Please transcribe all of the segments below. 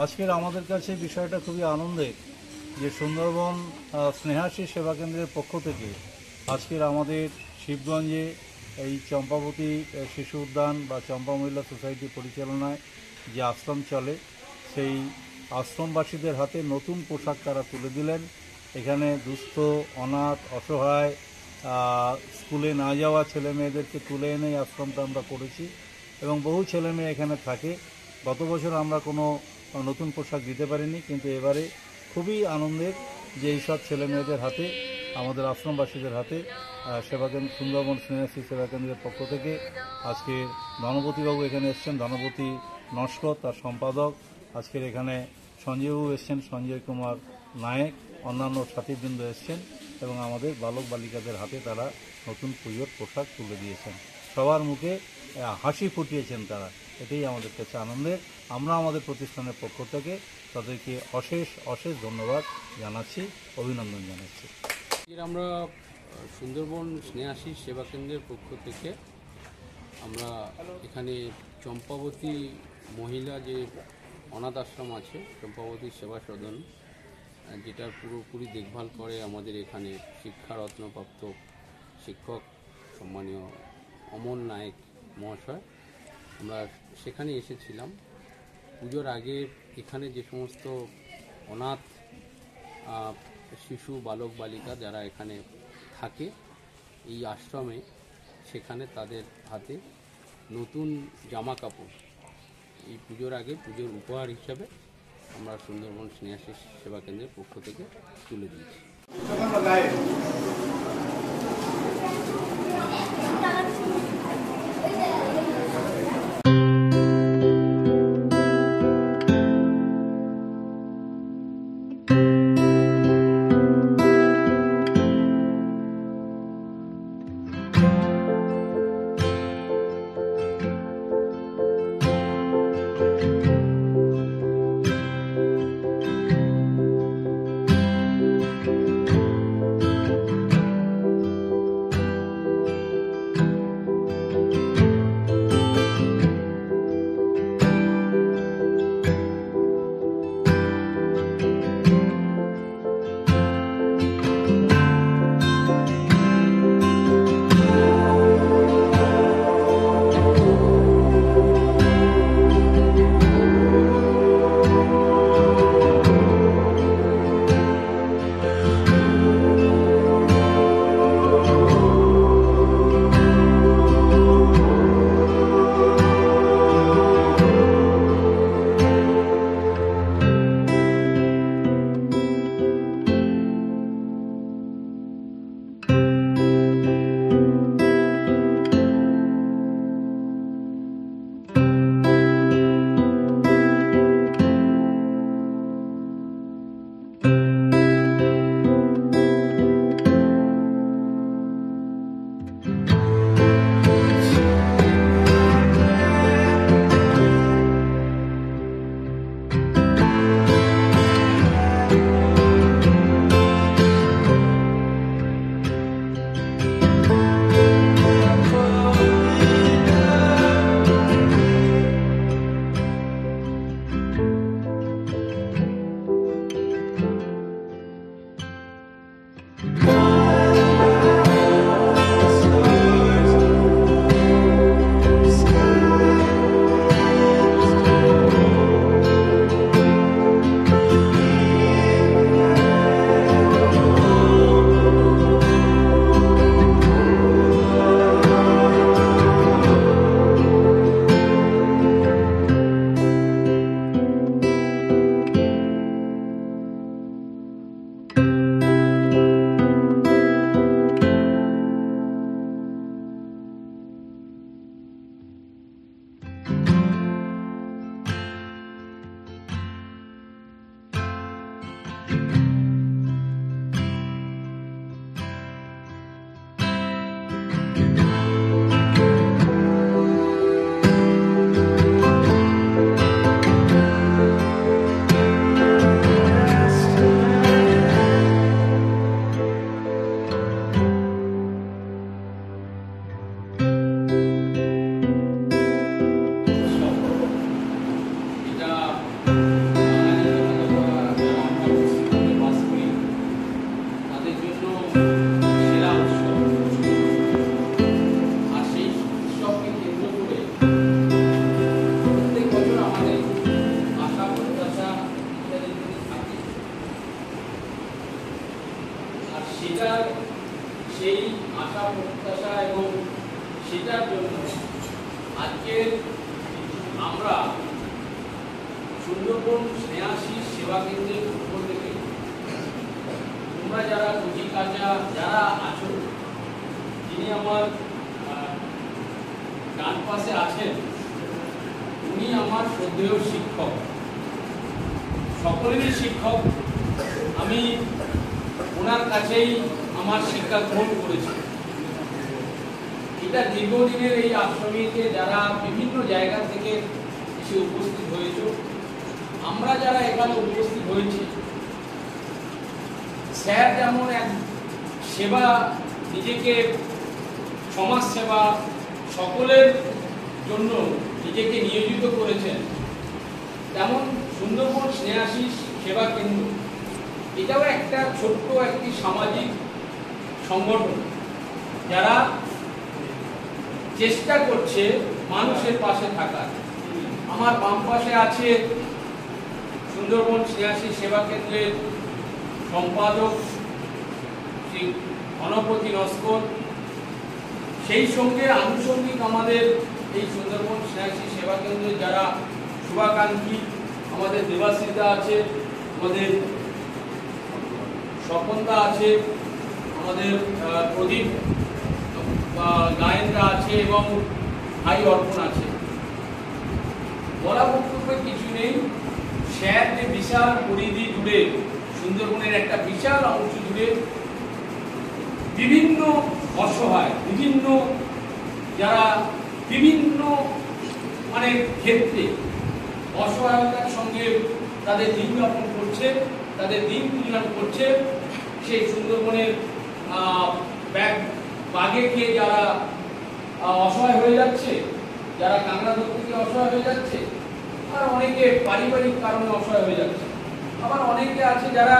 আজকের আমাদের কাছে বিষয়টা খুবই আনন্দের যে সুন্দরবন স্নেহাশিস সেবা কেন্দ্রের পক্ষ থেকে আজকের আমাদের শিবগঞ্জে এই চম্পাবতী শিশু উদ্যান বা চম্পা মহিলা সোসাইটি পরিচালনায় যে আশ্রম চলে সেই আশ্রমবাসীদের হাতে নতুন পোশাক তারা তুলে দিলেন। এখানে দুস্থ, অনাথ, অসহায়, স্কুলে না যাওয়া ছেলে মেয়েদেরকে তুলে এনে আশ্রমটা আমরা করেছি এবং বহু ছেলে মেয়ে এখানে থাকে। গত বছর আমরা কোনো নতুন পোশাক দিতে পারিনি, কিন্তু এবারে খুবই আনন্দের যে এইসব ছেলে মেয়েদের হাতে, আমাদের আশ্রমবাসীদের হাতে সেবাকেন্দ্র সুন্দরবন স্নেহাশিস সেবা কেন্দ্রের পক্ষ থেকে আজকে ধনপতিবাবু এখানে এসছেন, ধনপতি নস্কর তার সম্পাদক, আজকের এখানে সঞ্জয়বাবু এসছেন, সঞ্জয় কুমার নায়েক, অন্যান্য সাথীবৃন্দ এসছেন এবং আমাদের বালক বালিকাদের হাতে তারা নতুন পুজোর পোশাক তুলে দিয়েছেন। সবার মুখে হাসি ফুটিয়েছেন তারা, এটাই আমাদের কাছে আনন্দের। আমরা আমাদের প্রতিষ্ঠানের পক্ষ থেকে তাদেরকে অশেষ অশেষ ধন্যবাদ জানাচ্ছি, অভিনন্দন জানাচ্ছি। আমরা সুন্দরবন স্নেহাশিস সেবা কেন্দ্রের পক্ষ থেকে আমরা এখানে চম্পাবতী মহিলা যে অনাথ আশ্রম আছে, চম্পাবতী সেবা সদন, যেটার পুরোপুরি দেখভাল করে আমাদের এখানে শিক্ষারত্নপ্রাপ্ত শিক্ষক সম্মানীয় অমল নায়েক মহাশয়, আমরা সেখানে এসেছিলাম। পুজোর আগে এখানে যে সমস্ত অনাথ শিশু, বালক বালিকা যারা এখানে থাকে এই আশ্রমে, সেখানে তাদের হাতে নতুন জামা কাপড় এই পুজোর আগে পুজোর উপহার হিসাবে আমরা সুন্দরবন স্নেহাশিস সেবা কেন্দ্রের পক্ষ থেকে তুলে দিয়েছি। প্রত্যেক বছর আমাদের আশা প্রত্যাশা ইত্যাদি থাকে, আর সেই আশা প্রত্যাশা এবং সেটার জন্য আজকে আমরা সুন্দরবন স্নেহাশিস সেবা কেন্দ্রের পক্ষ থেকে তোমরা যারা কচি কাঁচা যারা আছো, যিনি আমার ডান পাশে আছেন, উনি আমার শ্রদ্ধেয় শিক্ষক, সকলেরই শিক্ষক। আমি ওনার কাছেই আমার শিক্ষা গ্রহণ করেছি। এটা দীর্ঘদিনের এই আশ্রমীতে যারা বিভিন্ন জায়গা থেকে এসে উপস্থিত হয়েছে, আমরা যারা এখানে উপস্থিত হয়েছি, স্যার যেমন এক সেবা, নিজেকে সমাজ সেবা সকলের জন্য নিজেকে নিয়োজিত করেছেন, তেমন সুন্দরবন স্নেহাশিস সেবা কেন্দ্র এটাও একটা ছোট্ট একটি সামাজিক সংগঠন, যারা চেষ্টা করছে মানুষের পাশে থাকার। আমার বাম পাশে আছে সুন্দরবন স্নেহাশিস সেবা কেন্দ্রের সম্পাদক শ্রী গণপতি নস্কর, সেই সঙ্গে আনুষঙ্গিক আমাদের এই সুন্দরবন স্নেহাশিস সেবা কেন্দ্রের যারা শুভাকাঙ্ক্ষী, আমাদের দেবাশিসদা আছে, আমাদের স্বপনদা আছে, আমাদের প্রদীপ গায়েনদা আছে এবং ভাই অর্পণ আছে। বলা বক্তব্যে কিছু নেই। স্যার যে বিশাল পরিধি জুড়ে, সুন্দরবনের একটা বিশাল অংশ জুড়ে বিভিন্ন অসহায়, বিভিন্ন যারা বিভিন্ন ক্ষেত্রে অসহায়তার সঙ্গে তাদের দিন যাপন করছে, তাদের দিন গুজরান করছে, সেই সুন্দরবনের বাঘে খেয়ে যারা অসহায় হয়ে যাচ্ছে, যারা কাঁকড়া ধরতে গিয়ে অসহায় হয়ে যাচ্ছে, আর অনেকে পারিবারিক কারণে অসহায় হয়ে যাচ্ছে, আবার অনেকে আছে যারা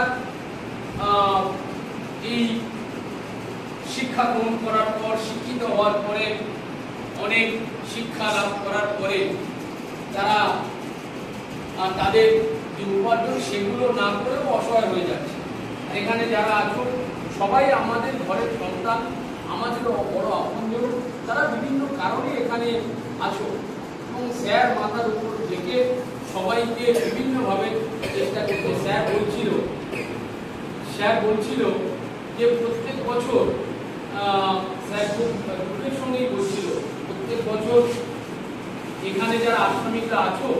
এই শিক্ষা গ্রহণ করার পর, শিক্ষিত হওয়ার পরে, অনেক শিক্ষা লাভ করার পরে তারা তাদের যে উপার্জন সেগুলো না করেও অসহায় হয়ে যাচ্ছে। এখানে যারা আছো সবাই আমাদের ঘরের সন্তান, আমাদের বড় আপনজন, তারা বিভিন্ন কারণে এখানে আছো এবং স্যার মাথার উপর থেকে সবাইকে বিভিন্নভাবে চেষ্টা করতে। স্যার বলছিল যে প্রত্যেক বছর, স্যার খুব দুঃখের সঙ্গেই বলছিল, প্রত্যেক বছর এখানে যারা আশ্রমিকরা আছো